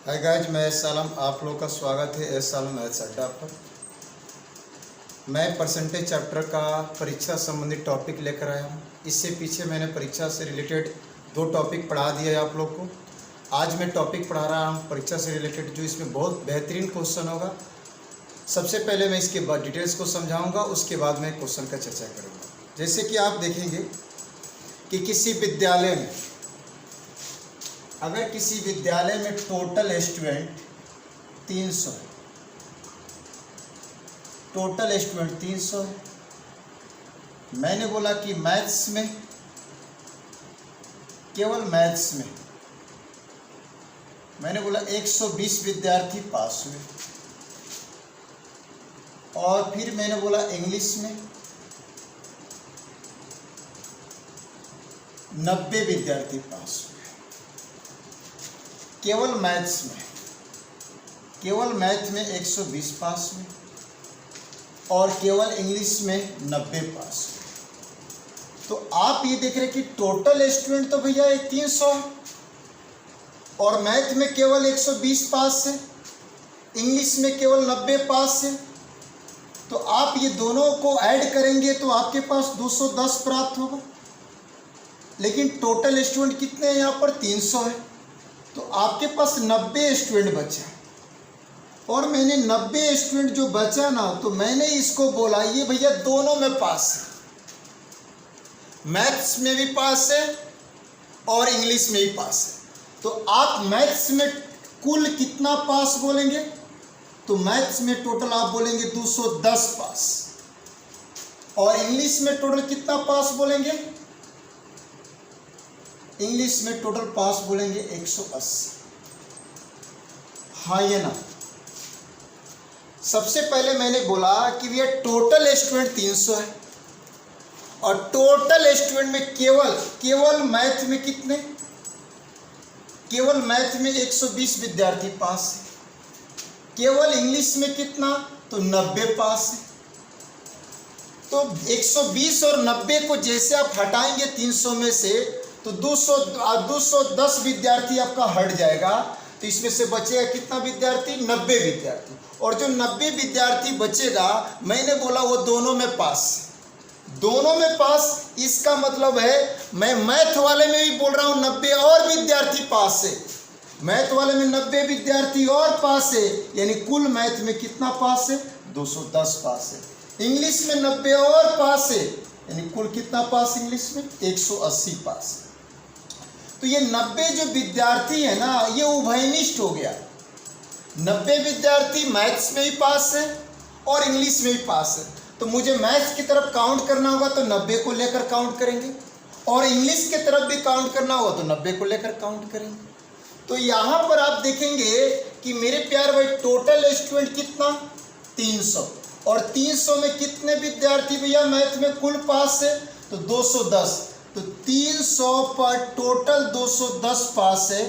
Hi guys, मैं S आलम, आप लोग का स्वागत है एस आलम मैथ्स अड्डा पर। मैं परसेंटेज चैप्टर का परीक्षा संबंधित टॉपिक लेकर आया हूँ। इससे पीछे मैंने परीक्षा से रिलेटेड 2 टॉपिक पढ़ा दिया है आप लोग को। आज मैं टॉपिक पढ़ा रहा हूँ परीक्षा से रिलेटेड, जो इसमें बहुत बेहतरीन क्वेश्चन होगा। सबसे पहले मैं इसके बाद डिटेल्स को समझाऊँगा, उसके बाद मैं क्वेश्चन का चर्चा करूँगा। जैसे कि आप देखेंगे कि किसी विद्यालय में, अगर किसी विद्यालय में टोटल स्टूडेंट 300 है, टोटल स्टूडेंट 300 है। मैंने बोला कि मैथ्स में, केवल मैथ्स में मैंने बोला 120 विद्यार्थी पास हुए, और फिर मैंने बोला इंग्लिश में 90 विद्यार्थी पास हुए। केवल मैथ्स में, केवल मैथ में 120 पास हुए, और केवल इंग्लिश में 90 पास हुए। तो आप ये देख रहे हैं कि टोटल स्टूडेंट तो भैया 300, और मैथ में केवल 120 पास है, इंग्लिश में केवल 90 पास है। तो आप ये दोनों को ऐड करेंगे तो आपके पास 210 प्राप्त होगा। लेकिन टोटल स्टूडेंट कितने हैं यहाँ पर? 300 है। तो आपके पास 90 स्टूडेंट बचा, और मैंने 90 स्टूडेंट जो बचा ना, तो मैंने इसको बोला ये भैया दोनों में पास है, मैथ्स में भी पास है और इंग्लिश में भी पास है। तो आप मैथ्स में कुल कितना पास बोलेंगे? तो मैथ्स में टोटल आप बोलेंगे 210 पास, और इंग्लिश में टोटल कितना पास बोलेंगे? इंग्लिश में टोटल पास बोलेंगे 180। हाँ ये ना, सबसे पहले मैंने बोला कि भैया टोटल स्टूडेंट 300 है, और टोटल स्टूडेंट में केवल मैथ में कितने? केवल मैथ में 120 विद्यार्थी पास है। केवल इंग्लिश में कितना? तो 90 पास है। तो 120 और 90 को जैसे आप हटाएंगे 300 में से, तो 210 विद्यार्थी आपका हट जाएगा। तो इसमें से बचेगा कितना विद्यार्थी? 90 विद्यार्थी। और जो 90 विद्यार्थी बचेगा, मैंने बोला वो दोनों में पास, दोनों में पास। इसका मतलब है मैं मैथ वाले में भी बोल रहा हूँ 90 और विद्यार्थी पास है, मैथ वाले में 90 विद्यार्थी और पास है, यानी कुल मैथ में कितना पास है? 210 पास है। इंग्लिश में 90 और पास है, यानी कुल कितना पास? इंग्लिश में 180 पास है। तो ये 90 जो विद्यार्थी है ना, ये उभयनिष्ठ हो गया। 90 विद्यार्थी मैथ्स में भी पास है और इंग्लिश में भी पास है। तो मुझे मैथ्स की तरफ काउंट करना होगा तो 90 को लेकर काउंट करेंगे, और इंग्लिश की तरफ भी काउंट करना होगा तो 90 को लेकर काउंट करेंगे। तो यहाँ पर आप देखेंगे कि मेरे प्यार भाई टोटल स्टूडेंट कितना? 300, और 300 में कितने विद्यार्थी भैया मैथ में कुल पास है? तो 210। तो 300 पर टोटल 210 पास है।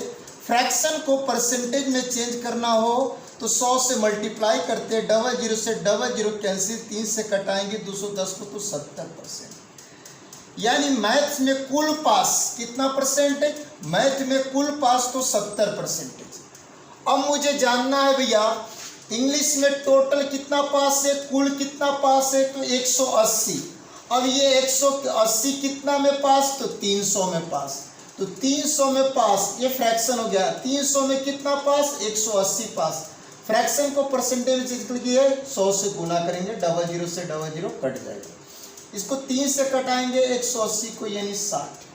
फ्रैक्शन को परसेंटेज में चेंज करना हो तो 100 से मल्टीप्लाई करते हैं, 00 से 00 कैंसिल, 3 से कटाएंगे 210 को, तो 70%। यानी मैथ्स में कुल पास कितना परसेंट है? मैथ में कुल पास तो 70%। अब मुझे जानना है भैया इंग्लिश में टोटल कितना पास है, कुल कितना पास है? तो 180। अब ये 180 कितना में पास? तो 300 में पास। तो 300 में पास, ये फ्रैक्शन हो गया। 300 में कितना पास? 180 पास। फ्रैक्शन को परसेंटेज में चेंज करके 100 से गुना करेंगे, 00 से 00 कट जाएगा। इसको 3 से कटाएंगे 180 को, यानी 60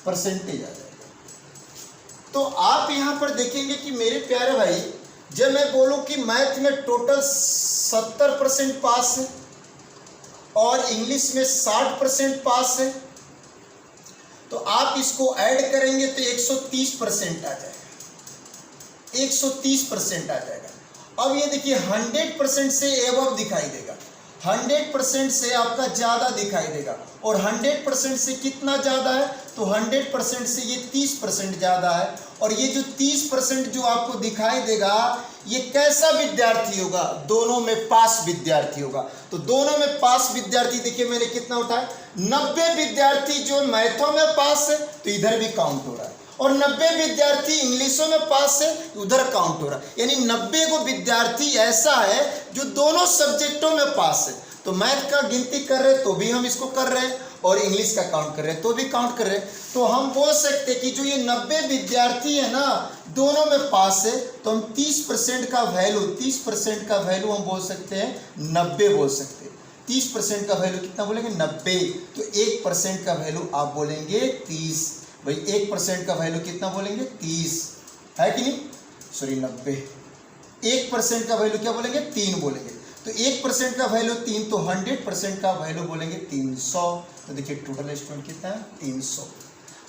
परसेंटेज आ जाएगा। तो आप यहाँ पर देखेंगे कि मेरे प्यारे भाई, जब मैं बोलूँ कि मैथ में टोटल 70% पास है और इंग्लिश में 60% पास है, तो आप इसको ऐड करेंगे तो 130% आ जाएगा, 130% आ जाएगा। अब ये देखिए 100% से एबव दिखाई देगा, 100% से आपका ज़्यादा दिखाई देगा, और 100% से कितना ज़्यादा है? तो 100% से ये 30% ज़्यादा है। और ये जो 30% जो आपको दिखाई देगा, ये कैसा विद्यार्थी होगा? दोनों में पास विद्यार्थी होगा। तो दोनों में पास विद्यार्थी देखिए मैंने कितना उठाया, 90 विद्यार्थी जो मैथों में पास है, तो इधर भी काउंट हो रहा है, और 90 विद्यार्थी इंग्लिशों में पास है, उधर काउंट हो रहा है। यानी 90 को विद्यार्थी ऐसा है जो दोनों सब्जेक्टों में पास है। तो मैथ का गिनती कर रहे तो भी हम इसको कर रहे हैं और इंग्लिश का काउंट कर रहे हैं तो भी काउंट कर रहे हैं। तो हम बोल सकते हैं कि जो ये 90 विद्यार्थी है ना, दोनों में पास है, तो हम 30% का वैल्यू हम बोल सकते हैं 90 बोल सकते हैं। 30% का वैल्यू कितना बोलेंगे? 90। तो 1% का वैल्यू आप बोलेंगे 30। भाई 1% का वैल्यू कितना बोलेंगे? 30 है कि नहीं? सॉरी 90। 1% का वैल्यू क्या बोलेंगे? 3 बोलेंगे। तो 1% का वैल्यू 3, तो 100% का वैल्यू बोलेंगे 300। तो देखिए टोटल स्टूडेंट कितना है? 300।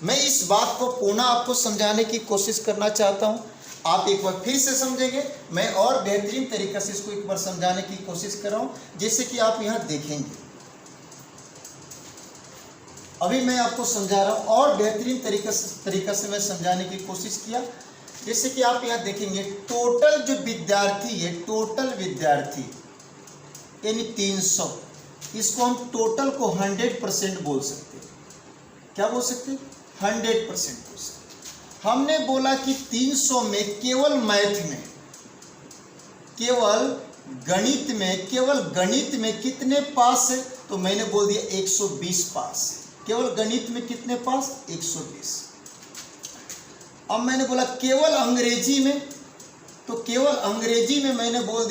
मैं इस बात को पुनः आपको समझाने की कोशिश करना चाहता हूँ, आप एक बार फिर से समझेंगे। मैं और बेहतरीन तरीके से इसको एक बार समझाने की कोशिश कर रहा हूँ, जैसे कि आप यहाँ देखेंगे। अभी मैं आपको समझा रहा हूँ और बेहतरीन तरीका से मैं समझाने की कोशिश किया। जैसे कि आप यहाँ देखेंगे, टोटल जो विद्यार्थी है, टोटल विद्यार्थी यानी 300, इसको हम टोटल को 100% बोल सकते हैं। क्या बोल सकते हैं? 100% बोल सकते। हमने बोला कि 300 में केवल मैथ में, केवल गणित में कितने पास है? तो मैंने बोल दिया 120 पास है। केवल गणित में कितने पास? 120। अब मैंने बोला केवल अंग्रेजी में, तो केवल अंग्रेजी में मैंने बोल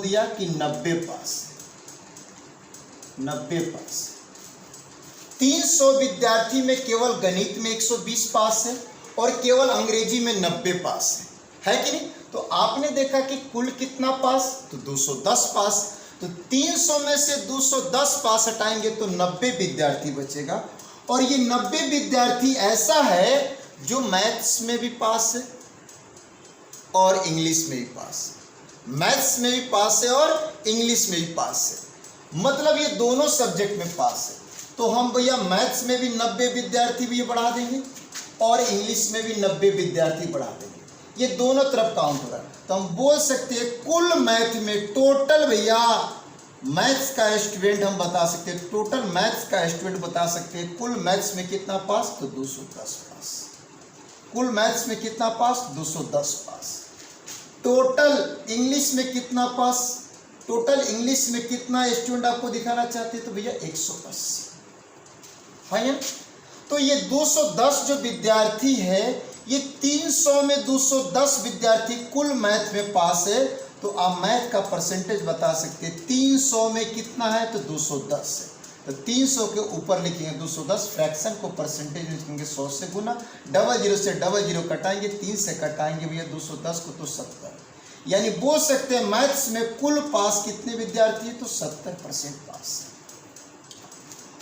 दिया कि 90 पास है। 90 पास। 300 विद्यार्थी में केवल गणित में 120 पास है और केवल अंग्रेजी में 90 पास है कि नहीं? तो आपने देखा कि कुल कितना पास? तो 210 पास। तो 300 में से 210 पास हटाएंगे तो 90 विद्यार्थी बचेगा। और ये 90 विद्यार्थी ऐसा है जो मैथ्स में भी पास है और इंग्लिश में भी पास है। मैथ्स में भी पास है और इंग्लिश में भी पास है, मतलब ये दोनों सब्जेक्ट में पास है। तो हम भैया मैथ्स में भी 90 विद्यार्थी भी बढ़ा देंगे और इंग्लिश में भी 90 विद्यार्थी बढ़ा देंगे। ये दोनों तरफ काउंट हो रहा है। तो हम बोल सकते हैं कुल मैथ में टोटल, भैया मैथ्स का स्टूडेंट हम बता सकते हैं, टोटल मैथ्स का स्टूडेंट बता सकते हैं कुल मैथ्स में कितना पास? तो 210 पास। कुल मैथ्स में कितना पास? 210 पास। टोटल इंग्लिश में कितना पास? टोटल इंग्लिश में कितना स्टूडेंट आपको दिखाना चाहते हैं? तो भैया 180 है। तो ये 210 जो विद्यार्थी है, ये 300 में 210 विद्यार्थी कुल मैथ में पास है। तो आप मैथ का परसेंटेज बता सकते हैं 300 में कितना है? तो 210 है। तो 300 के ऊपर लिखेंगे 210, फ्रैक्शन को परसेंटेज में लिखेंगे 100 से गुना, 00 से 00 कटाएंगे, 3 से कटाएंगे भैया 210 को तो 70। यानी बोल सकते हैं मैथ्स में कुल पास कितने विद्यार्थी है? तो 70% पास है।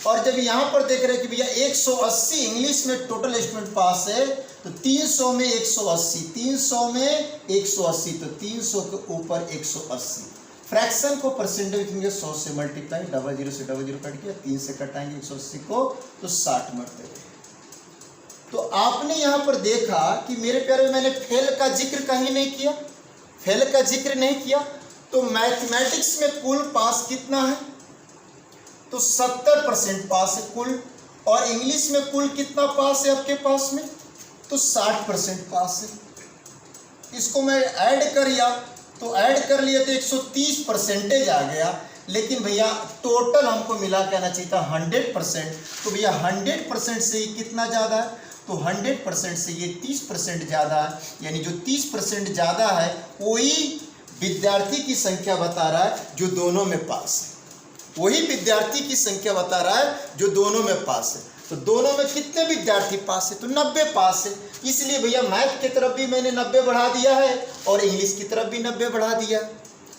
और जब यहाँ पर देख रहे हैं कि भैया 180 इंग्लिश में टोटल स्टूडेंट पास है, तो 300 में 180, 300 में 180, तो 300 के ऊपर 180, फ्रैक्शन को परसेंटेज लिखेंगे 100 से मल्टीप्लाई, 00 से 00 कट गया, 3 से कटाएंगे 180 को तो 60 मरतबे। तो आपने यहाँ पर देखा कि मेरे प्यारे, मैंने फेल का जिक्र कहीं नहीं किया, फेल का जिक्र नहीं किया। तो मैथमेटिक्स में कुल पास कितना है? तो 70% पास है कुल। और इंग्लिश में कुल कितना पास है आपके पास में? तो 60% पास है। इसको मैं ऐड कर लिया तो 130% आ गया। लेकिन भैया टोटल हमको मिला के आना चाहिए था 100%। तो भैया 100% से ये कितना ज़्यादा है? तो 100% से ये 30% ज़्यादा है। यानी जो 30% ज़्यादा है वही विद्यार्थी की संख्या बता रहा है जो दोनों में पास है। वही विद्यार्थी की संख्या बता रहा है जो दोनों में पास है। तो दोनों में कितने विद्यार्थी पास है? तो 90 पास है। इसलिए भैया मैथ की तरफ भी मैंने 90 बढ़ा दिया है और इंग्लिश की तरफ भी 90 बढ़ा दिया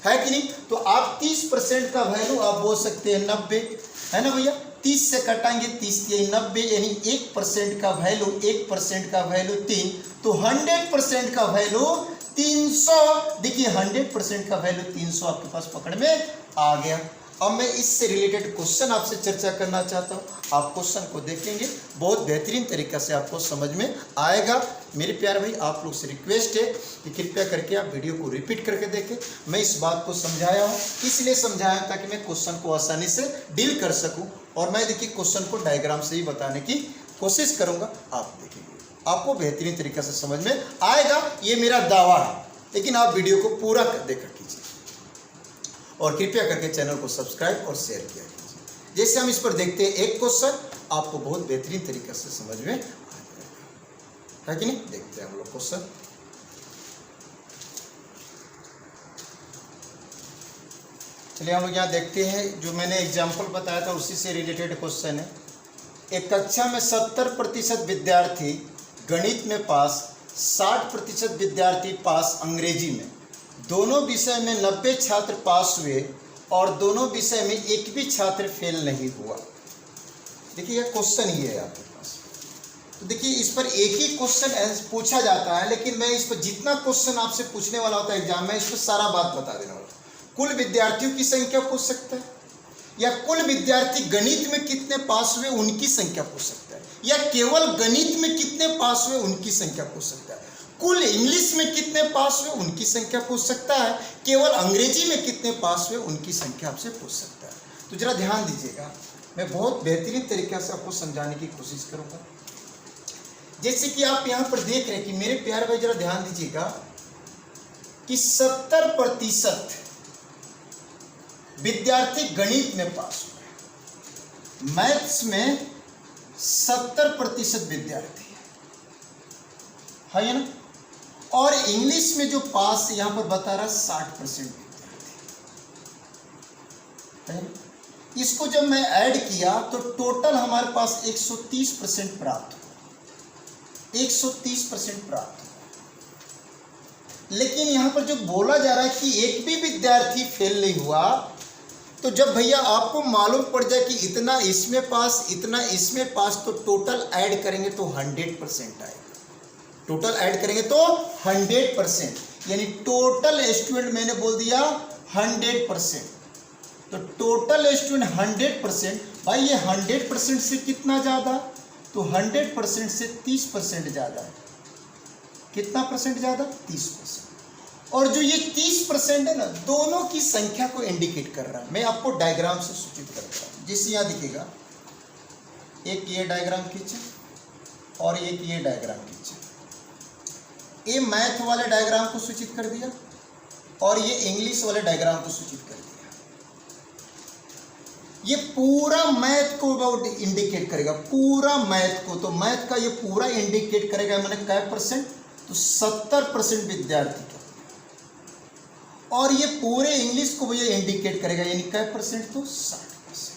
है कि नहीं? तो आप 30% का वैल्यू आप बोल सकते हैं 90, है ना भैया? 30 से कटाएंगे 30 के 90, यानी 1% का वैल्यू, 1% का वैल्यू 3, तो 100% का वैल्यू 300। देखिए 100% का वैल्यू 300 आपके पास पकड़ में आ गया। अब मैं इससे रिलेटेड क्वेश्चन आपसे चर्चा करना चाहता हूँ। आप क्वेश्चन को देखेंगे, बहुत बेहतरीन तरीक़ा से आपको समझ में आएगा। मेरे प्यारे भाई, आप लोग से रिक्वेस्ट है कि कृपया करके आप वीडियो को रिपीट करके देखें। मैं इस बात को समझाया हूँ, इसलिए समझाया ताकि मैं क्वेश्चन को आसानी से डील कर सकूँ। और मैं देखिए क्वेश्चन को डायग्राम से ही बताने की कोशिश करूंगा, आप देखेंगे आपको बेहतरीन तरीके से समझ में आएगा, ये मेरा दावा है। लेकिन आप वीडियो को पूरा देखा कीजिए और कृपया करके चैनल को सब्सक्राइब और शेयर किया कीजिए। जैसे हम इस पर देखते हैं एक क्वेश्चन, आपको बहुत बेहतरीन तरीके से समझ में आ जाएगा, है कि नहीं। देखते हैं हम लोग क्वेश्चन। चलिए हम लोग यहाँ देखते हैं, जो मैंने एग्जाम्पल बताया था उसी से रिलेटेड क्वेश्चन है। एक कक्षा में 70% विद्यार्थी गणित में पास, 60% विद्यार्थी पास अंग्रेजी में। दोनों विषय में 90 छात्र पास हुए और दोनों विषय में एक भी छात्र फेल नहीं हुआ। देखिए यह क्वेश्चन ही है आपके पास। तो देखिए इस पर एक ही क्वेश्चन पूछा जाता है, लेकिन मैं इस पर जितना क्वेश्चन आपसे पूछने वाला होता है एग्जाम में, इस पर सारा बात बता देने वाला। कुल विद्यार्थियों की संख्या पूछ सकता है, या कुल विद्यार्थी गणित में कितने पास हुए उनकी संख्या पूछ सकता है, या केवल गणित में कितने पास हुए उनकी संख्या पूछ सकता है, कुल इंग्लिश में कितने पास हुए उनकी संख्या पूछ सकता है, केवल अंग्रेजी में कितने पास हुए उनकी संख्या आपसे पूछ सकता है। तो जरा ध्यान दीजिएगा, मैं बहुत बेहतरीन तरीके से आपको समझाने की कोशिश करूंगा। जैसे कि आप यहाँ पर देख रहे हैं कि मेरे प्यारे भाई, जरा ध्यान दीजिएगा कि 70% विद्यार्थी गणित में पास हुए, मैथ्स में 70% विद्यार्थी है ना, और इंग्लिश में जो पास यहाँ पर बता रहा 60% विद्यार्थी है ना। इसको जब मैं ऐड किया तो टोटल हमारे पास 130% प्राप्त हुआ, 130% प्राप्त हुआ। लेकिन यहाँ पर जो बोला जा रहा है कि एक भी विद्यार्थी फेल नहीं हुआ, तो जब भैया आपको मालूम पड़ जाए कि इतना इसमें पास, इतना इसमें पास, तो टोटल ऐड करेंगे तो 100% आएगा। टोटल ऐड करेंगे तो 100%, यानी टोटल स्टूडेंट मैंने बोल दिया 100%। तो टोटल स्टूडेंट 100%, भाई ये 100% से कितना ज़्यादा, तो 100% से 30% ज़्यादा है। कितना परसेंट ज़्यादा, 30%। और जो ये 30% है ना, दोनों की संख्या को इंडिकेट कर रहा है। मैं आपको डायग्राम से सूचित करता हूँ। जैसे यहाँ दिखेगा, एक ये डायग्राम खींचे और एक ये डायग्राम खींचे। ये मैथ वाले डायग्राम को सूचित कर दिया और ये इंग्लिश वाले डायग्राम को सूचित कर दिया। ये पूरा मैथ को इंडिकेट करेगा, पूरा मैथ को। तो मैथ का ये पूरा इंडिकेट करेगा, मैंने क्या परसेंट, तो 70% विद्यार्थी का। और ये पूरे इंग्लिश को भैया इंडिकेट करेगा, यानी क्या परसेंट, तो 60%।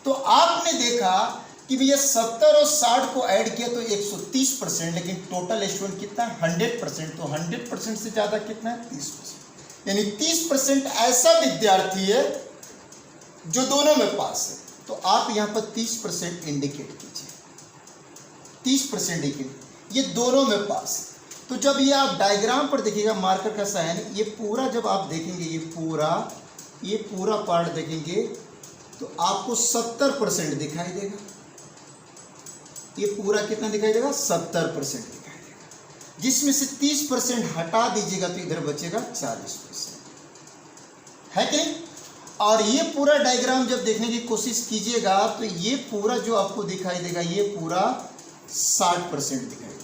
तो आपने देखा कि भैया 70 और 60 को ऐड किया तो 130%, लेकिन टोटल स्टूडेंट कितना है, 100%। तो 100% से ज़्यादा कितना है, 30%। यानी 30% ऐसा विद्यार्थी है जो दोनों में पास है। तो आप यहाँ पर 30% इंडिकेट कीजिए, 30% इंडिकेट, ये दोनों में पास है। तो जब ये आप डायग्राम पर देखिएगा, मार्कर का साइन, ये पूरा जब आप देखेंगे, ये पूरा पार्ट देखेंगे तो आपको 70% दिखाई देगा। ये पूरा कितना दिखाई देगा, 70% दिखाई देगा। जिसमें से 30% हटा दीजिएगा तो इधर बचेगा 40%, है कि नहीं। और ये पूरा डायग्राम जब देखने की कोशिश कीजिएगा तो ये पूरा जो आपको दिखाई देगा, ये पूरा 60% दिखाई देगा।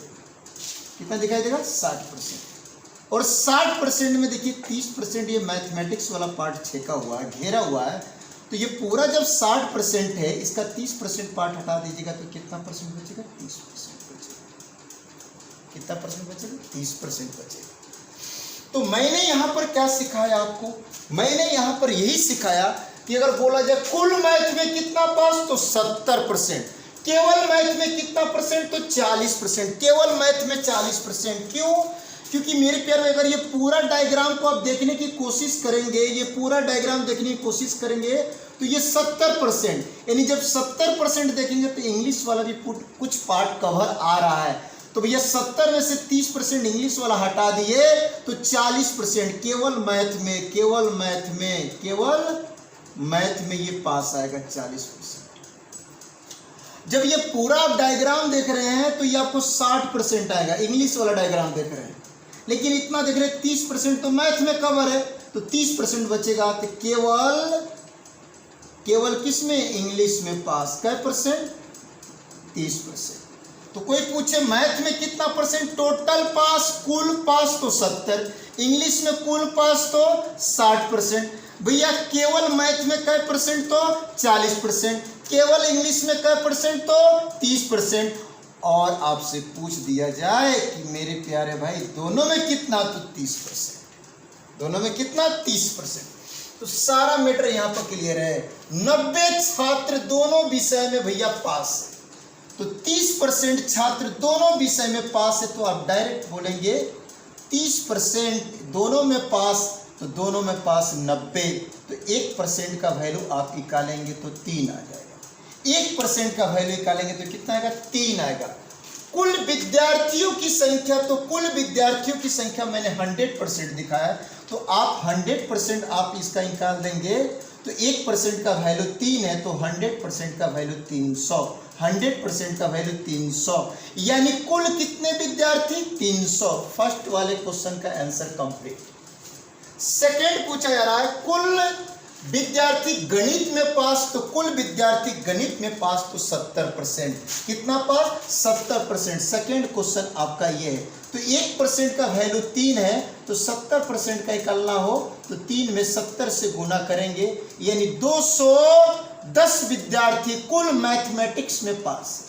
कितना दिखाई देगा, 60%। और 60% में देखिए 30% ये मैथमेटिक्स वाला पार्ट छेका हुआ है, घेरा हुआ है। तो ये पूरा जब 60% है, इसका 30% पार्ट हटा दीजिएगा तो कितना परसेंट बचेगा, 30% बचेगा। कितना परसेंट बचेगा, 30% बचेगा। तो मैंने यहाँ पर क्या सिखाया आपको, मैंने यहाँ पर यही सिखाया कि अगर बोला जाए कुल मैथ में कितना पास, तो 70%। केवल मैथ में कितना परसेंट, तो 40%। केवल मैथ में 40%। क्यों, क्योंकि मेरे प्यारे अगर ये पूरा डायग्राम को आप देखने की कोशिश करेंगे, ये पूरा डायग्राम देखने की कोशिश करेंगे तो ये 70%, यानी जब 70% देखेंगे तो इंग्लिश वाला भी कुछ पार्ट कवर आ रहा है। तो भैया 70 में से 30% इंग्लिश वाला हटा दिए तो 40% केवल मैथ में ये पास आएगा 40%। जब ये पूरा आप डायग्राम देख रहे हैं तो ये आपको 60% आएगा, इंग्लिश वाला डायग्राम देख रहे हैं। लेकिन इतना देख रहे हैं 30% तो मैथ में कवर है, तो 30% बचेगा। तो केवल किस में, इंग्लिश में पास। क्या परसेंट, 30%। तो कोई पूछे मैथ में कितना परसेंट टोटल पास, कुल पास तो 70, इंग्लिश में कुल पास तो 60%। भैया केवल मैथ में कै परसेंट तो 40%, केवल इंग्लिश में कै परसेंट तो 30%। और आपसे पूछ दिया जाए कि मेरे प्यारे भाई दोनों में कितना, तो 30%। दोनों में कितना, 30%। तो सारा मैटर यहां पर क्लियर है। 90 छात्र दोनों विषय में भैया पास है, तो 30% छात्र दोनों विषय में पास है, तो आप डायरेक्ट बोलेंगे 30% दोनों में पास, तो दोनों में पास 90, तो 1% का वैल्यू आप निकालेंगे तो 3 आ जाएगा। 1% का वैल्यू निकालेंगे तो कितना आएगा, 3 आएगा। कुल विद्यार्थियों की संख्या, तो कुल विद्यार्थियों की संख्या मैंने 100% दिखाया, तो आप 100% आप इसका निकाल देंगे, तो 1% का वैल्यू 3 है, तो 100% का वैल्यू 300, 100% का वैल्यू 300, यानी कुल कितने विद्यार्थी, 300। फर्स्ट वाले क्वेश्चन का आंसर कंप्लीट। सेकंड पूछा जा रहा है कुल विद्यार्थी गणित में पास, तो कुल विद्यार्थी गणित में पास तो 70%। कितना पास, 70%। सेकंड क्वेश्चन आपका ये है, तो 1% का वैल्यू 3 है, तो 70% का निकालना हो तो 3 में 70 से गुना करेंगे, यानी 210 विद्यार्थी कुल मैथमेटिक्स में पास,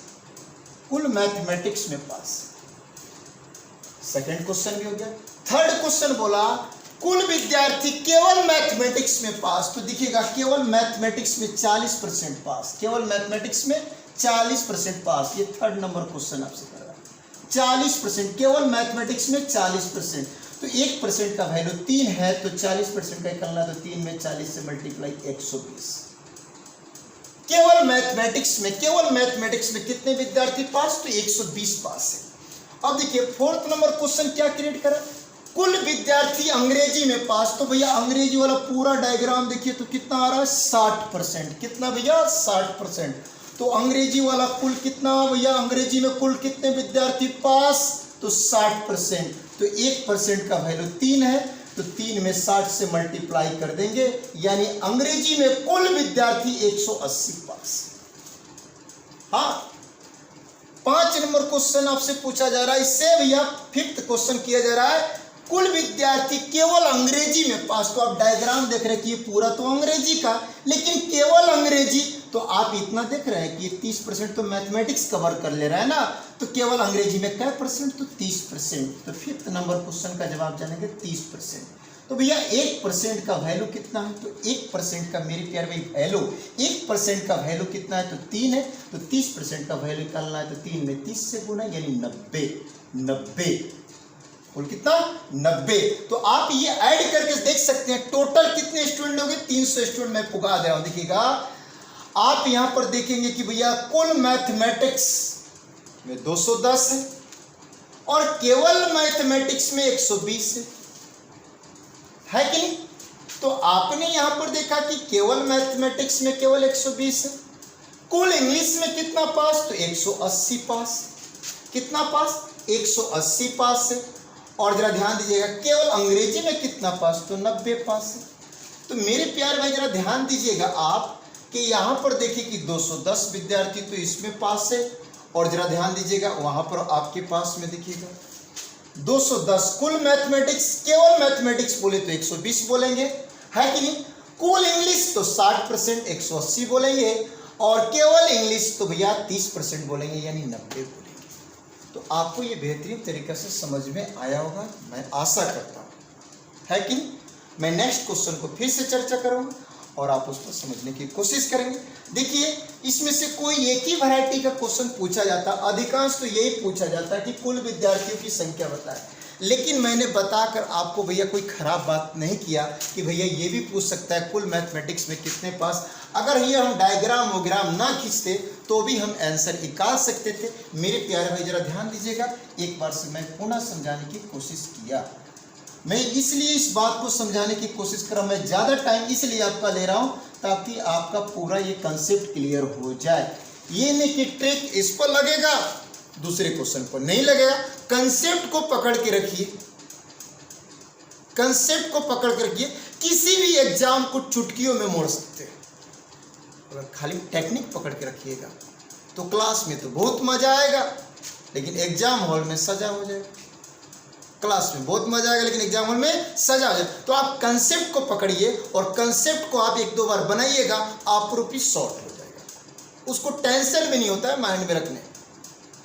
कुल मैथमेटिक्स में पास। सेकंड क्वेश्चन भी हो गया। थर्ड क्वेश्चन बोला कुल विद्यार्थी केवल मैथमेटिक्स में पास, तो देखिएगा केवल मैथमेटिक्स में 40% पास, केवल मैथमेटिक्स में 40% पास। ये थर्ड नंबर क्वेश्चन आपसे कर रहा है। 40%, केवल मैथमेटिक्स में 40%, तो 1% का वैल्यू 3 है, तो 40% का निकालना, तो 3 में 40 से मल्टीप्लाई 120। केवल मैथमेटिक्स में, केवल मैथमेटिक्स में कितने विद्यार्थी पास, तो 120 पास है। अब देखिए फोर्थ नंबर क्वेश्चन क्या क्रिएट करा, कुल विद्यार्थी अंग्रेजी में पास, तो भैया अंग्रेजी वाला पूरा डायग्राम देखिए तो कितना आ रहा है, 60%। कितना भैया, 60%। तो अंग्रेजी वाला कुल कितना भैया, अंग्रेजी में कुल कितने विद्यार्थी पास, तो 60%। तो 1% का वैल्यू 3 है, तो 3 में 60 से मल्टीप्लाई कर देंगे, यानी अंग्रेजी में कुल विद्यार्थी 180 पास। हाँ, 5 नंबर क्वेश्चन आपसे पूछा जा रहा है, इससे भैया फिफ्थ क्वेश्चन किया जा रहा है कुल विद्यार्थी केवल अंग्रेजी में पास। तो आप डायग्राम देख रहे हैं कि ये पूरा तो अंग्रेजी का, लेकिन केवल अंग्रेजी, तो आप इतना देख रहे हैं कि ये 30% तो मैथमेटिक्स कवर कर ले रहा है ना, तो केवल अंग्रेजी में क्या परसेंट, तो 30%। तो फिफ्थ नंबर क्वेश्चन का जवाब जानेंगे 30%। तो भैया 1% का वैल्यू कितना है, तो 1% का मेरे प्यारे भाई वैल्यू, 1% का वैल्यू कितना है, तो 3 है, तो 30% का वैल्यू निकालना है, तो 3 में 30 से गुना, यानी 90। कुल कितना, 90। तो आप ये ऐड करके देख सकते हैं टोटल कितने स्टूडेंट होंगे, 300 स्टूडेंट। मैं पुगा दे रहा हूं, देखिएगा आप यहां पर देखेंगे कि भैया कुल मैथमेटिक्स में 210 है, और केवल मैथमेटिक्स में 120 है कि नहीं। तो आपने यहां पर देखा कि केवल मैथमेटिक्स में केवल 120 है, कुल इंग्लिश में कितना पास, तो 180 पास। कितना पास, 180 पास है। और जरा ध्यान दीजिएगा केवल अंग्रेजी में कितना पास, तो 90 पास है। तो मेरे प्यारे भाई जरा ध्यान दीजिएगा आप कि यहाँ पर देखिए कि 210 विद्यार्थी तो इसमें पास है, और जरा ध्यान दीजिएगा वहाँ पर आपके पास में देखिएगा 210 कुल मैथमेटिक्स, केवल मैथमेटिक्स बोले तो 120 बोलेंगे, है कि नहीं। कुल इंग्लिश तो 60%, 180 बोलेंगे, और केवल इंग्लिश तो भैया 30% बोलेंगे, यानी 90 बोलेंगे। तो आपको ये बेहतरीन तरीके से समझ में आया होगा, मैं आशा करता हूँ, है कि नहीं। मैं नेक्स्ट क्वेश्चन को फिर से चर्चा करूँगा और आप उसको समझने की कोशिश करेंगे। देखिए इसमें से कोई एक ही वैरायटी का क्वेश्चन पूछा जाता, अधिकांश तो यही पूछा जाता है कि कुल विद्यार्थियों की संख्या बताएं, लेकिन मैंने बताकर आपको भैया कोई खराब बात नहीं किया कि भैया ये भी पूछ सकता है कुल मैथमेटिक्स में कितने पास। अगर ये हम डायग्राम वोग्राम ना खींचते तो भी हम आंसर निकाल सकते थे। मेरे प्यारे भाई जरा ध्यान दीजिएगा, एक बार से मैं पुनः समझाने की कोशिश किया। मैं इसलिए इस बात को समझाने की कोशिश कर रहा हूँ, मैं ज़्यादा टाइम इसलिए आपका ले रहा हूँ ताकि आपका पूरा ये कंसेप्ट क्लियर हो जाए। ये नहीं कि ट्रिक इस पर लगेगा दूसरे क्वेश्चन पर नहीं लगेगा। कंसेप्ट को पकड़ के रखिए, कंसेप्ट को पकड़ के रखिए। किसी भी एग्जाम को चुटकियों में मोड़ सकते हैं, अगर खाली टेक्निक पकड़ के रखिएगा तो क्लास में तो बहुत मजा आएगा, लेकिन एग्जाम हॉल में सजा हो जाएगा। क्लास में बहुत मजा आएगा, लेकिन एग्जाम हॉल में सजा हो जाएगा। तो आप कंसेप्ट को पकड़िए और कंसेप्ट को आप 1-2 बार बनाइएगा, आप रूपी शॉर्ट हो जाएगा। उसको टेंशन भी नहीं होता है माइंड में रखने,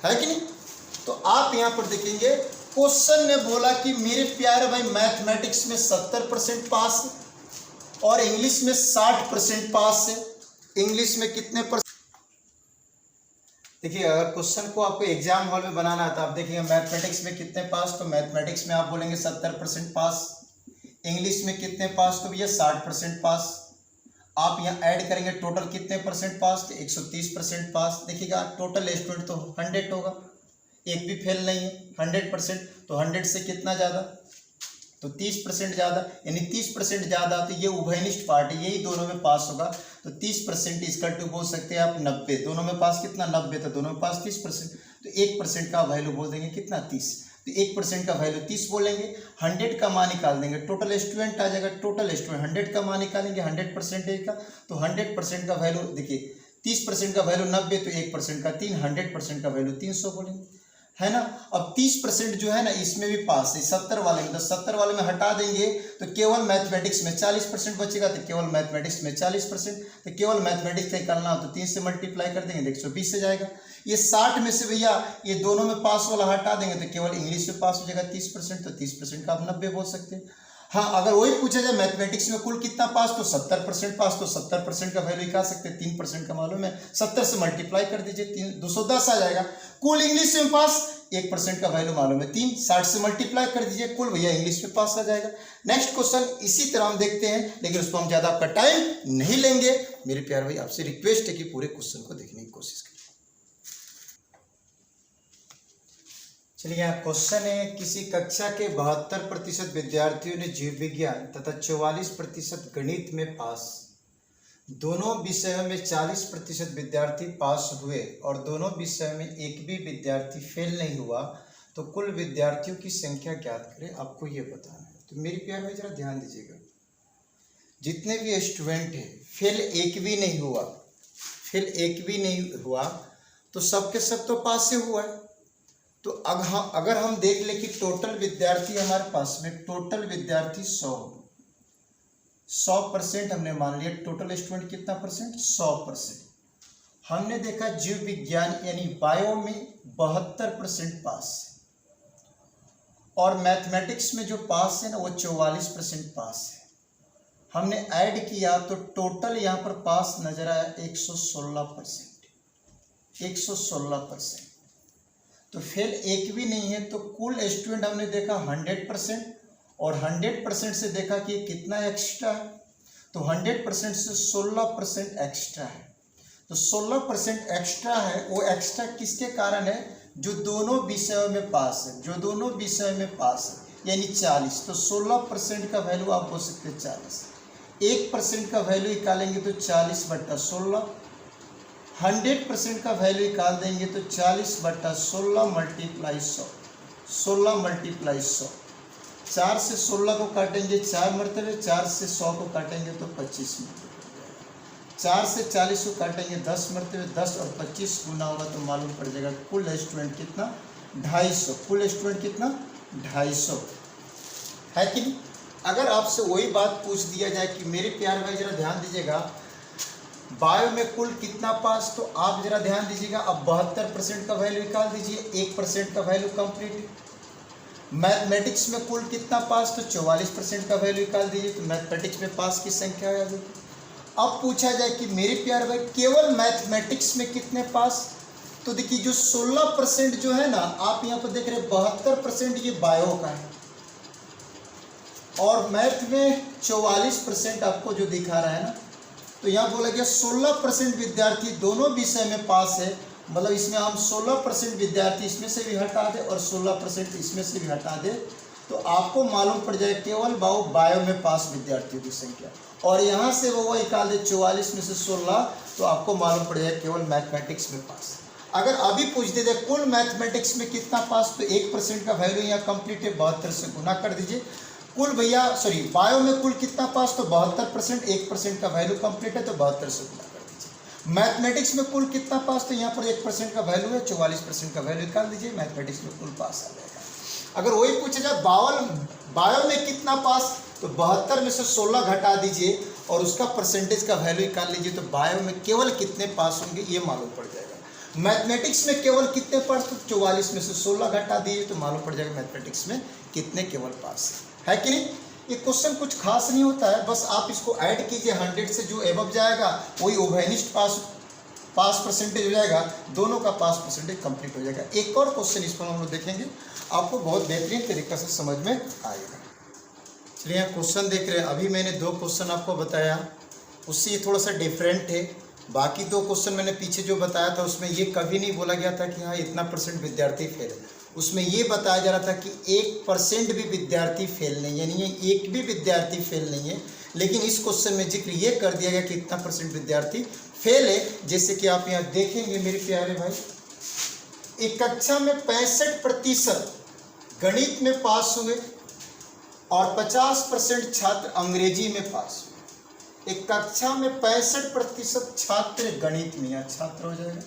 है कि नहीं। तो आप यहाँ पर देखेंगे क्वेश्चन ने बोला कि मेरे प्यारे भाई मैथमेटिक्स में 70% पास है और इंग्लिश में 60% पास है। इंग्लिश में कितने परसेंट? देखिए, अगर क्वेश्चन को आपको एग्जाम हॉल में बनाना है तो आप देखिएगा मैथमेटिक्स में कितने पास, तो मैथमेटिक्स में आप बोलेंगे 70% पास। इंग्लिश में कितने पास, तो भैया 60% पास। आप यहाँ ऐड करेंगे टोटल कितने परसेंट पास, तो 130% पास। देखिएगा टोटल स्टूडेंट तो 100 होगा, एक भी फेल नहीं है, 100%। तो 100 से कितना ज़्यादा, तो 30% ज़्यादा, यानी 30% ज़्यादा। तो ये उभयनिष्ठ पार्ट है, यही दोनों में पास होगा। तो 30% इसका टू बोल सकते हैं आप 90। दोनों में पास कितना, 90, तो दोनों में पास 30%। तो 1% का वैल्यू बोल देंगे कितना, 30। तो 1% का वैल्यू 30 बोलेंगे। 100 का मान निकाल देंगे, टोटल स्टूडेंट आ जाएगा। टोटल स्टूडेंट 100 का मान निकालेंगे 100% का, तो 100% का वैल्यू देखिए 30% का वैल्यू 90, तो 1% का 3, 100% का वैल्यू 300 बोलेंगे, है ना। अब 30% जो है ना इसमें भी पास है, 70 वाले में। तो 70 वाले में हटा देंगे तो केवल मैथमेटिक्स में 40% बचेगा। तो केवल मैथमेटिक्स में 40%, तो केवल मैथमेटिक्स का निकालना हो तो 3 से मल्टीप्लाई कर देंगे, 120 से जाएगा। ये 60 में से भैया ये दोनों में पास वाला हटा देंगे तो केवल इंग्लिश में पास हो जाएगा 30%। तो 30% का आप 90 बोल सकते हैं। हाँ, अगर वही पूछा जाए मैथमेटिक्स में कुल कितना पास, तो 70% पास। तो 70% का वैल्यू निकाल सकते हैं, 3% का मालूम है, 70 से मल्टीप्लाई कर दीजिए, 210 आ जाएगा। कुल इंग्लिश में पास 1% का वैल्यू मालूम है 3, 60 से मल्टीप्लाई कर दीजिए, कुल भैया इंग्लिश में पास आ जाएगा। नेक्स्ट क्वेश्चन इसी तरह हम देखते हैं, लेकिन उसको हम ज़्यादा आपका टाइम नहीं लेंगे। मेरे प्यारे भाई आपसे रिक्वेस्ट है कि पूरे क्वेश्चन को देखने की कोशिश करें। चलिए, यहाँ क्वेश्चन है, किसी कक्षा के 72% विद्यार्थियों ने जीव विज्ञान तथा 44% गणित में पास, दोनों विषयों में 40% विद्यार्थी पास हुए और दोनों विषयों में एक भी विद्यार्थी फेल नहीं हुआ, तो कुल विद्यार्थियों की संख्या ज्ञात करें, आपको ये बताना है। तो मेरी प्यार में जरा ध्यान दीजिएगा, जितने भी स्टूडेंट हैं फेल एक भी नहीं हुआ, फेल एक भी नहीं हुआ, तो सबके सब तो पास से हुआ है। तो अगर हम देख ले कि टोटल विद्यार्थी हमारे पास में, टोटल विद्यार्थी 100% हमने मान लिया। टोटल स्टूडेंट कितना परसेंट, 100%। हमने देखा जीव विज्ञान यानी बायो में 72% पास है और मैथमेटिक्स में जो पास है ना वो 44% पास है। हमने ऐड किया तो टोटल यहाँ पर पास नजर आया 116%, 116%। तो फेल एक भी नहीं है। तो कुल स्टूडेंट हमने देखा 100% और 100% से देखा कि कितना एक्स्ट्रा है, तो 100% से 16% एक्स्ट्रा है। तो 16% एक्स्ट्रा है, वो एक्स्ट्रा किसके कारण है, जो दोनों विषयों में पास है, जो दोनों विषयों में पास है, यानी 40। तो 16% का वैल्यू आप बोल सकते हैं 40। 1% का वैल्यू निकालेंगे तो 40/16। 100% का वैल्यू निकाल देंगे तो 40/16 मल्टीप्लाई 100, 16 मल्टीप्लाई 100। 4 से 16 को काटेंगे 4 मरतबे, 4 से 100 को काटेंगे तो 25 मरतबे, 4 से 40 को काटेंगे 10 मरतबे, 10 और 25 गुना होगा तो मालूम पड़ जाएगा कुल स्टूडेंट कितना, 250। कुल स्टूडेंट कितना, 250, है कि नहीं। अगर आपसे वही बात पूछ दिया जाए कि मेरे प्यारे भाई जरा ध्यान दीजिएगा, बायो में कुल कितना पास, तो आप जरा ध्यान दीजिएगा। अब 72% का वैल्यू निकाल दीजिए, 1% का वैल्यू कंप्लीट। मैथमेटिक्स में कुल कितना पास, तो 44% का वैल्यू निकाल दीजिए, तो मैथमेटिक्स में पास की संख्या आ जाएगी। अब पूछा जाए कि मेरे प्यारे भाई केवल मैथमेटिक्स में कितने पास, तो देखिए जो 16% जो है ना, आप यहाँ पर देख रहे हैं 72% ये बायो का है और मैथ में 44% आपको जो दिखा रहा है ना, तो यहाँ बोला गया 16% विद्यार्थी दोनों विषय में पास है। मतलब इसमें हम 16% विद्यार्थी इसमें से भी हटा दे और 16% इसमें से भी हटा दे, तो आपको मालूम पड़ जाए केवल बायो में पास विद्यार्थियों की संख्या। और यहाँ से वो निकाल दे 44 में से 16, तो आपको मालूम पड़ जाए केवल मैथमेटिक्स में पास। अगर अभी पूछ दे कुल मैथमेटिक्स में कितना पास, तो 1% का वैल्यू यहाँ कंप्लीट है, 72 से गुना कर दीजिए। कुल भैया बायो में कुल कितना पास, तो 72%, 1% का वैल्यू कंप्लीट है तो 72 से गुना कर दीजिए। मैथमेटिक्स में कुल कितना पास, तो यहाँ पर 1% का वैल्यू है, 44% का वैल्यू निकाल दीजिए, मैथमेटिक्स में कुल पास आ जाएगा। अगर वही पूछा जाए बायो में कितना पास, तो 72 में से 16 घटा दीजिए और उसका परसेंटेज का वैल्यू निकाल लीजिए, तो बायो में केवल कितने पास होंगे ये मालूम पड़ जाएगा। मैथमेटिक्स में केवल कितने पास, तो 44 में से 16 घटा दीजिए तो मालूम पड़ जाएगा मैथमेटिक्स में कितने केवल पास है कि नहीं। ये क्वेश्चन कुछ खास नहीं होता है, बस आप इसको ऐड कीजिए, 100 से जो एबव जाएगा वही ओवेनिस्ट पास परसेंटेज हो जाएगा, दोनों का पास परसेंटेज कंप्लीट हो जाएगा। एक और क्वेश्चन इस पर हम लोग देखेंगे, आपको बहुत बेहतरीन तरीके से समझ में आएगा। चलिए यहाँ क्वेश्चन देख रहे हैं, अभी मैंने 2 क्वेश्चन आपको बताया, उससे ये थोड़ा सा डिफरेंट है। बाकी 2 क्वेश्चन मैंने पीछे जो बताया था उसमें ये कभी नहीं बोला गया था कि हाँ इतना % विद्यार्थी फेल है, उसमें ये बताया जा रहा था कि 1% भी विद्यार्थी फेल नहीं, यानी ये एक भी विद्यार्थी फेल नहीं है। लेकिन इस क्वेश्चन में जिक्र ये कर दिया गया कि इतना % विद्यार्थी फेल है। जैसे कि आप यहाँ देखेंगे मेरे प्यारे भाई, एक कक्षा में 65% गणित में पास हुए और 50% छात्र अंग्रेजी में पास हुए। एक कक्षा में 65% छात्र गणित में, यहाँ छात्र हो जाएगा,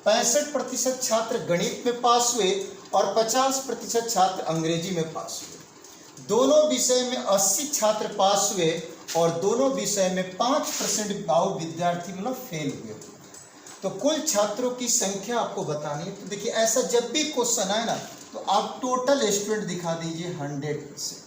65% छात्र गणित में पास हुए और 50% छात्र अंग्रेजी में पास हुए। दोनों विषय में 80 छात्र पास हुए और दोनों विषय में 5% विद्यार्थी मतलब फेल हुए। तो कुल छात्रों की संख्या आपको बतानी है। तो देखिए ऐसा जब भी क्वेश्चन आए ना तो आप टोटल स्टूडेंट दिखा दीजिए 100%।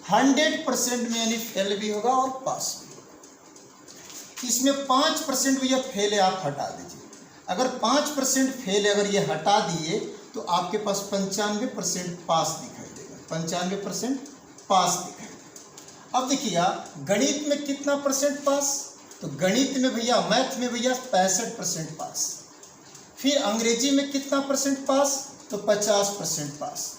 100% में यानी फेल भी होगा और पास भी होगा। इसमें 5% भी यह फेल है, आप हटा दीजिए। अगर 5% फेल है, अगर ये हटा दिए तो आपके पास 95% पास दिखाई देगा, 95% पास दिखाई देगा। अब देखिए गणित में कितना % पास, तो गणित में भैया, मैथ में भैया 65% पास। फिर अंग्रेजी में कितना % पास, तो 50% पास।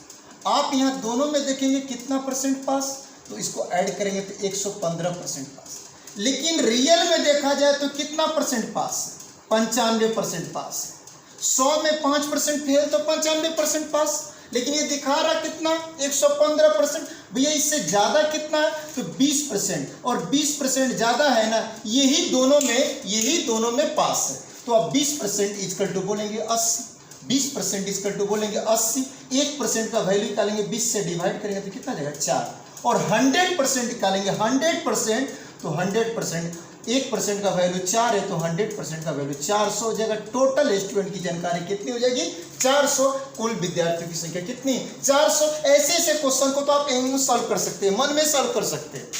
आप यहाँ दोनों में देखेंगे कितना % पास, तो इसको ऐड करेंगे तो 115% पास। लेकिन रियल में देखा जाए तो कितना % पास है, 95% पास है। 100 में 5% फेल तो 95% पास। लेकिन ये दिखा रहा कितना, 115%। भैया इससे ज़्यादा कितना है, तो 20%, और 20% ज़्यादा है ना, यही दोनों में पास है। तो आप 20% इक्वल टू बोलेंगे 80, 20% इक्वल टू बोलेंगे 80। 1% का वैल्यू निकालेंगे, 20 से डिवाइड करेंगे तो कितना जाएगा 4। और 100% निकालेंगे, 100% तो 100%, 1% का वैल्यू 4 है तो 100% का वैल्यू 400 हो जाएगा। टोटल स्टूडेंट की जानकारी कितनी हो जाएगी, 400। कुल विद्यार्थियों की संख्या कितनी, 400। ऐसे क्वेश्चन को तो आप एम सॉल्व कर सकते हैं, मन में सॉल्व कर सकते हैं।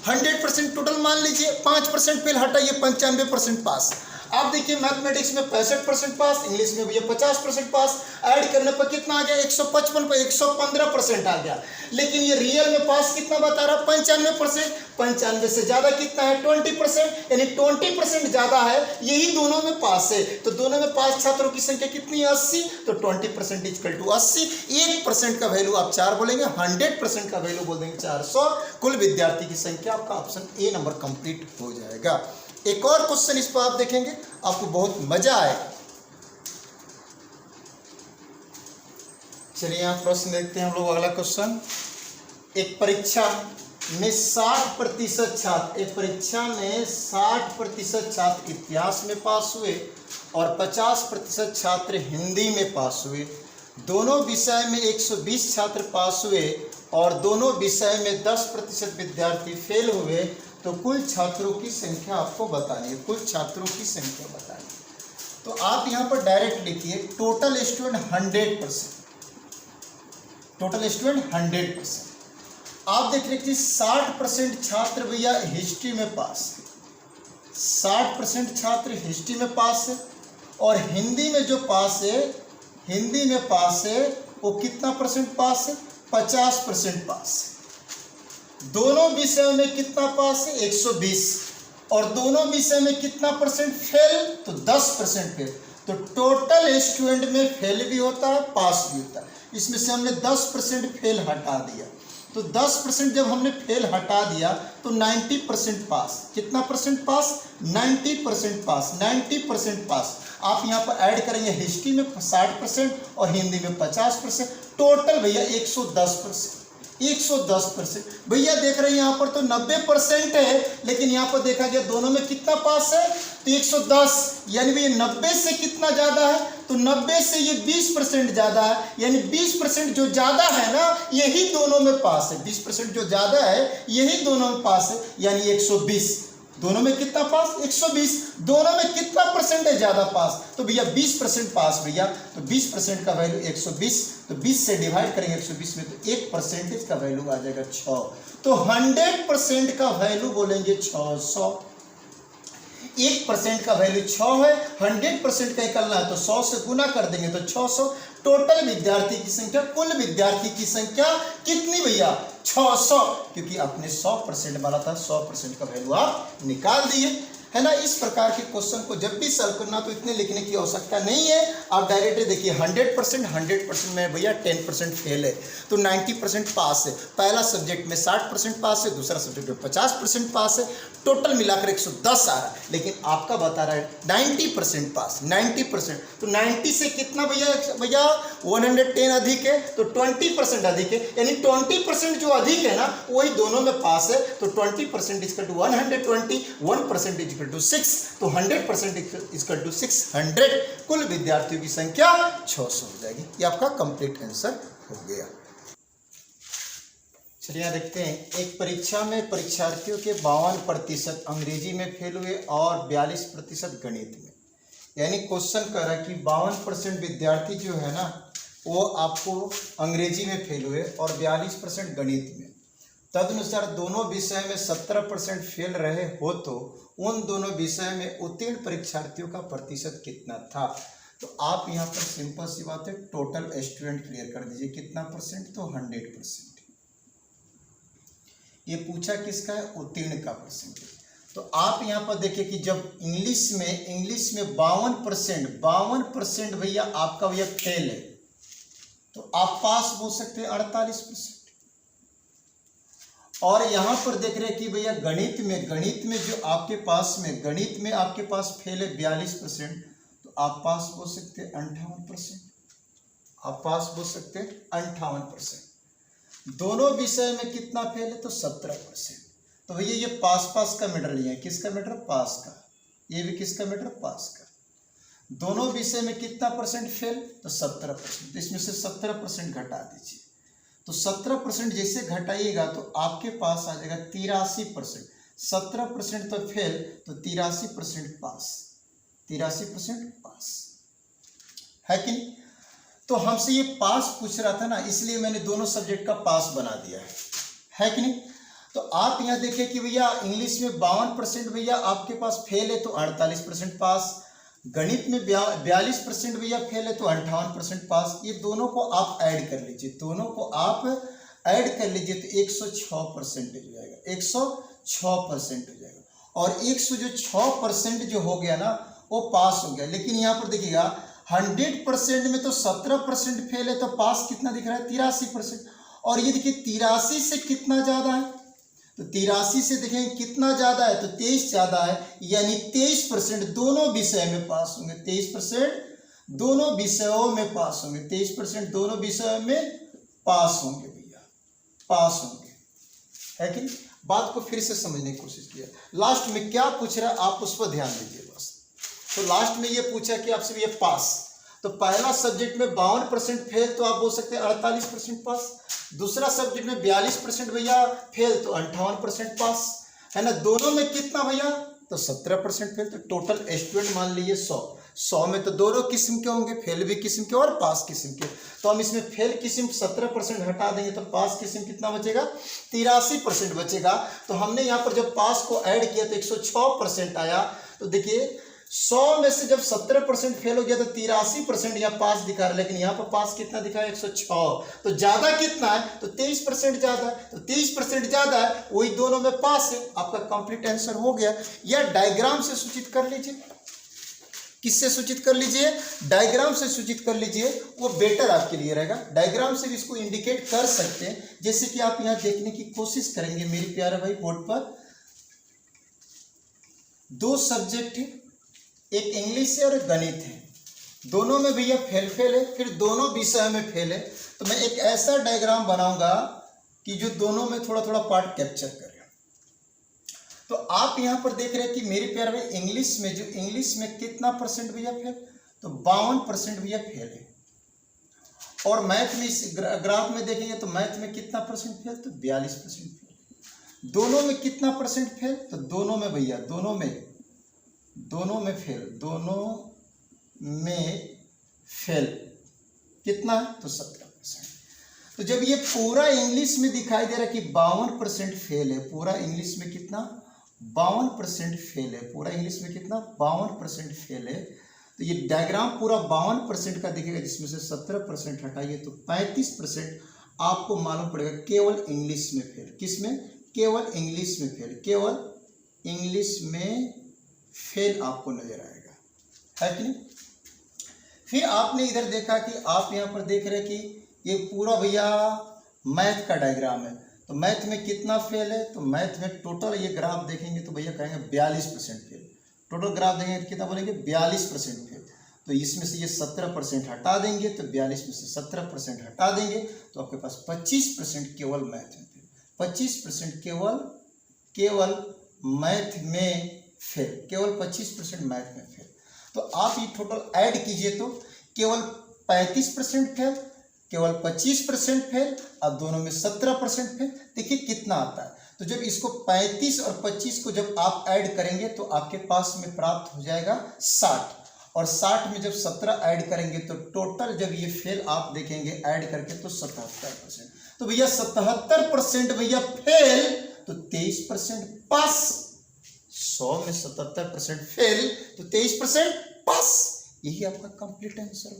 100% टोटल मान लीजिए, 5% फेल हटाइए, 95% पास। आप देखिए मैथमेटिक्स में 65% पास, इंग्लिश में भैया 50% पास। ऐड करने पर कितना आ गया, 155 पर 115% आ गया। लेकिन ये रियल में पास कितना बता रहा, 95%। 95 से ज़्यादा कितना है, 20%, यानी 20% ज़्यादा है, यही दोनों में पास है। तो दोनों में पास छात्रों की संख्या कितनी है, 80। तो 20% इक्वल टू 80। 1% का वैल्यू आप 4 बोलेंगे, 100% का वैल्यू बोल देंगे 400। कुल विद्यार्थी की संख्या आपका ऑप्शन ए नंबर कंप्लीट हो जाएगा। एक और क्वेश्चन इस पर आप देखेंगे, आपको बहुत मजा आएगा। चलिए यहाँ प्रश्न देखते हैं हम लोग। अगला क्वेश्चन, एक परीक्षा में 60% छात्र, एक परीक्षा में 60% छात्र इतिहास में पास हुए और 50% छात्र हिंदी में पास हुए। दोनों विषय में 120 छात्र पास हुए और दोनों विषय में 10% विद्यार्थी फेल हुए। तो कुल छात्रों की संख्या आपको बतानी है, कुल छात्रों की संख्या बतानी है। तो आप यहाँ पर डायरेक्ट लिखिए टोटल स्टूडेंट 100%, टोटल स्टूडेंट 100%। आप देख लीजिए 60% छात्र भैया हिस्ट्री में पास है, 60% छात्र हिस्ट्री में पास है। और हिंदी में जो पास है, हिंदी में पास है वो कितना % पास है, 50% पास है। दोनों विषयों में कितना पास है, 120। और दोनों विषय में कितना % फेल, तो 10% फेल। तो टोटल स्टूडेंट में फेल भी होता है, पास भी होता है। इसमें से हमने 10% फेल हटा दिया। तो 10% जब हमने फेल हटा दिया तो 90% पास। कितना % पास, 90% पास, 90% पास। आप यहाँ पर ऐड करेंगे, हिस्ट्री में 60% और हिंदी में 50%। टोटल भैया 110%। 110%। भैया देख रहे हैं यहाँ पर तो 90% है, लेकिन यहाँ पर देखा गया दोनों में कितना पास है, तो 110, यानी भैया 90 से कितना ज़्यादा है, तो 90 से ये 20% ज़्यादा है, यानी 20% जो ज़्यादा है ना यही दोनों में पास है, 20% जो ज़्यादा है यही दोनों में पास है, यानी 120। दोनों में कितना पास, 120। दोनों में कितना परसेंट है ज़्यादा पास, तो भैया 20% पास भैया, तो 20% का वैल्यू 120, तो 20 से डिवाइड करेंगे 120 में, तो 1% का वैल्यू आ जाएगा 6, तो 100% का वैल्यू बोलेंगे 600। 1% का वैल्यू 6 है, 100% का निकलना है तो 100 से गुना कर देंगे तो 600। टोटल विद्यार्थी की संख्या, कुल विद्यार्थी की संख्या कितनी भैया, 600, क्योंकि आपने 100% माना था, 100% का वैल्यू आप निकाल दिए, है ना। इस प्रकार के क्वेश्चन को जब भी सॉल्व करना तो इतने लिखने की आवश्यकता नहीं है, आप डायरेक्टली देखिए 100% में भैया 10% फेल है, तो 90% पास है। पहला सब्जेक्ट में 60% पास है, दूसरा सब्जेक्ट में 50% पास है, टोटल मिलाकर 110 आ रहा है, लेकिन आपका बता रहा है 90% पास, 90%, तो 90 से कितना भैया 110 अधिक है, तो 20% अधिक है, यानी 20% जो अधिक है ना वही दोनों में पास है, तो 20% इक्वल टू 120, 1% इक्वल टू 6, तो 100% इक्वल टू 600। कुल विद्यार्थियों की संख्या 600 हो जाएगी। ये आपका कंप्लीट आंसर हो गया। चलिए यहाँ देखते हैं, एक परीक्षा में परीक्षार्थियों के 52% अंग्रेजी में फेल हुए और 42% गणित में, यानी क्वेश्चन कह रहा है कि 52% विद्यार्थी जो है ना वो आपको अंग्रेजी में फेल हुए और 42% गणित में, तदनुसार दोनों विषय में 17% फेल रहे हो तो उन दोनों विषय में उत्तीर्ण परीक्षार्थियों का प्रतिशत कितना था। तो आप यहाँ पर सिंपल सी बात है, टोटल स्टूडेंट क्लियर कर दीजिए, कितना परसेंट, तो 100%। ये पूछा किसका है, उत्तीर्ण का परसेंटेज। तो आप यहाँ पर देखिए कि जब इंग्लिश में 52% भैया आपका भैया फेल है, तो आप पास बोल सकते हैं 48%। और यहाँ पर देख रहे हैं कि भैया गणित में जो आपके पास में गणित में आपके पास फेल है 42%, तो आप पास बोल सकते हैं 58%, आप पास बोल सकते हैं 58%। दोनों विषय में कितना फेल है, तो 17%। तो भैया ये पास का मीटर लिया है, किसका मीटर, पास का, ये भी किसका मीटर, पास का। दोनों विषय में कितना परसेंट फेल, तो 17%, तो इसमें से 17% घटा दीजिए, तो 17% जैसे घटाइएगा तो आपके पास आ जाएगा 83%। 17% तो फेल, तो 83% पास, 83% पास है कि नहीं। तो हमसे ये पास पूछ रहा था ना, इसलिए मैंने दोनों सब्जेक्ट का पास बना दिया है कि नहीं। तो आप यहाँ देखिए कि भैया इंग्लिश में 52% भैया आपके पास फेल है, तो 48% पास, गणित में 42% भैया फेल है, तो 58% पास। ये दोनों को आप ऐड कर लीजिए, दोनों को आप ऐड कर लीजिए तो 106% हो जाएगा, 106% हो जाएगा। और 106% जो हो गया ना वो पास हो गया। लेकिन यहाँ पर देखिएगा 100% में तो 17% फेल है, तो पास कितना दिख रहा है, 83%। और ये देखिए 83 से कितना ज़्यादा है, तो 83 से देखेंगे कितना ज़्यादा है, तो 23 ज़्यादा है, यानी 23% दोनों विषय में पास होंगे, 23% दोनों विषयों में पास होंगे, 23% दोनों विषयों में पास होंगे भैया, पास होंगे, है कि नहीं। बात को फिर से समझने की कोशिश किया। लास्ट में क्या पूछ रहा है आप उस पर ध्यान दीजिए बस। तो लास्ट में ये पूछा कि आपसे ये पास, तो पहला सब्जेक्ट में 52% फेल, तो आप बोल सकते हैं 48% पास। दूसरा सब्जेक्ट में 42% भैया फेल, तो 58% पास, है ना। दोनों में कितना भैया, तो 17% फेल, तो टोटल स्टूडेंट मान लीजिए 100 में तो दोनों किस्म के होंगे, फेल भी किस्म के और पास किस्म के। तो हम इसमें फेल किस्म 17% हटा देंगे तो पास किस्म कितना बचेगा, 83% बचेगा। तो हमने यहाँ पर जब पास को ऐड किया तो 106% आया। तो देखिए 100 में से जब 17% फेल हो गया तो 83% यहाँ पास दिखा रहा है, लेकिन यहाँ पर पास कितना दिखा है, 106। तो ज्यादा कितना है, तो 23% ज्यादा है, तो 23% ज्यादा है, वही दोनों में पास है। आपका कंप्लीट आंसर हो गया। या डायग्राम से सूचित कर लीजिए, किससे सूचित कर लीजिए, डायग्राम से सूचित कर लीजिए, वो बेटर आपके लिए रहेगा। डायग्राम से भी इसको इंडिकेट कर सकते हैं, जैसे कि आप यहाँ देखने की कोशिश करेंगे मेरे प्यारे भाई। बोर्ड पर 2 सब्जेक्ट है, एक इंग्लिश है और एक गणित है, दोनों में भैया फेल है, फिर दोनों विषय में फेल है। तो मैं एक ऐसा डायग्राम बनाऊंगा कि जो दोनों में थोड़ा थोड़ा पार्ट कैप्चर करें। तो आप यहाँ पर देख रहे हैं कि मेरे प्यारे भाई इंग्लिश में, जो इंग्लिश में कितना परसेंट भैया फेल, तो 52% भैया फेल है। और मैथ में इस ग्राफ में देखेंगे तो मैथ में कितना परसेंट फेल, तो 42% फेल। दोनों में कितना परसेंट फेल, तो दोनों में भैया दोनों में फेल, दोनों में फेल कितना है, तो 17%। तो जब ये पूरा इंग्लिश में दिखाई दे रहा है कि 52% फेल है, पूरा इंग्लिश में कितना 52% फेल है, पूरा इंग्लिश में कितना 52% फेल है, तो ये डायग्राम पूरा 52% का दिखेगा, जिसमें से 17% हटाइए तो 35% आपको मालूम पड़ेगा केवल इंग्लिश में फेल। किसमें, केवल इंग्लिश में फेल, केवल इंग्लिश में फेल आपको नजर आएगा, है कि नहीं। फिर आपने इधर देखा कि आप यहाँ पर देख रहे हैं कि ये पूरा भैया मैथ का डायग्राम है, तो मैथ में कितना फेल है, तो मैथ में टोटल ये ग्राफ देखेंगे तो भैया कहेंगे 42% फेल। टोटल ग्राफ देखेंगे तो कितना बोलेंगे 42% फेल। तो इसमें से ये 17% हटा देंगे तो 42 में से 17% हटा देंगे तो आपके पास 25% केवल मैथ में फेल, 25% केवल मैथ में फेल, केवल 25% मैथ में फेल। तो आप ये टोटल ऐड कीजिए तो केवल 35% फेल, केवल 25% फेल और दोनों में 17% फेल। देखिए कितना आता है। तो जब इसको 35 और 25 को जब आप ऐड करेंगे तो आपके पास में प्राप्त हो जाएगा 60, और 60 में जब 17 ऐड करेंगे तो टोटल जब ये फेल आप देखेंगे ऐड करके तो 77%। तो भैया 77% भैया फेल तो 23% पास। 100 में 77% फेल तो 23% पास। यही आपका कंप्लीट आंसर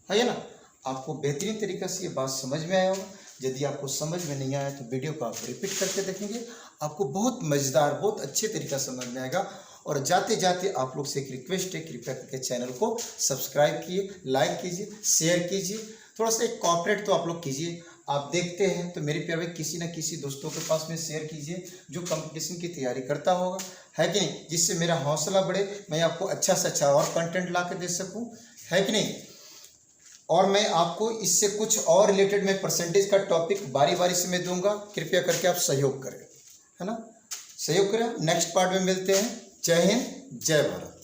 है ना। आपको बेहतरीन तरीके से ये बात समझ में आया होगा। यदि आपको समझ में नहीं आया तो वीडियो को आप रिपीट करके देखेंगे, आपको बहुत मज़ेदार, बहुत अच्छे तरीका समझ में आएगा। और जाते जाते आप लोग से एक रिक्वेस्ट है, कृपया करके चैनल को सब्सक्राइब कीजिए, लाइक कीजिए, शेयर कीजिए, थोड़ा सा एक कॉपरेट तो आप लोग कीजिए। आप देखते हैं तो मेरे प्यारे किसी न किसी दोस्तों के पास में शेयर कीजिए जो कंपटीशन की तैयारी करता होगा, है कि नहीं, जिससे मेरा हौसला बढ़े, मैं आपको अच्छा से अच्छा और कंटेंट ला के दे सकूँ, है कि नहीं। और मैं आपको इससे कुछ और रिलेटेड मैं परसेंटेज का टॉपिक बारी बारी से मैं दूंगा, कृपया करके आप सहयोग करें, है ना, सहयोग करें। नेक्स्ट पार्ट में मिलते हैं। जय हिंद, जय भारत।